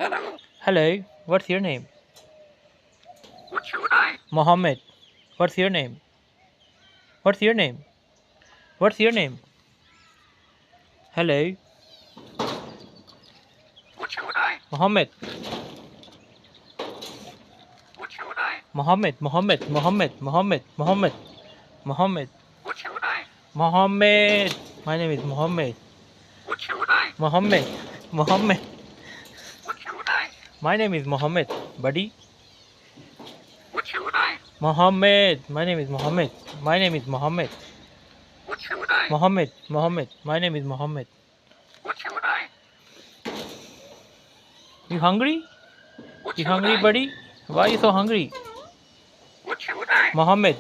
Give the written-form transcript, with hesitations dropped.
Hello, what's your name? What should I? Mohammed. What's your name? What's your name? What's your name? Hello, What should I? Mohammed. What should I? Mohammed, Mohammed, Mohammed, Mohammed, Mohammed, Mohammed, What should I? Mohammed. My name is Mohammed. What should I? Mohammed, Mohammed. What should I? My name is Mohammed, buddy. What should I? Mohammed. My name is Mohammed. My name is Mohammed. What should I? Mohammed, Mohammed. My name is Mohammed. What should I? You hungry? What You should hungry, I? buddy? Why are you so hungry? What should I? Mohammed.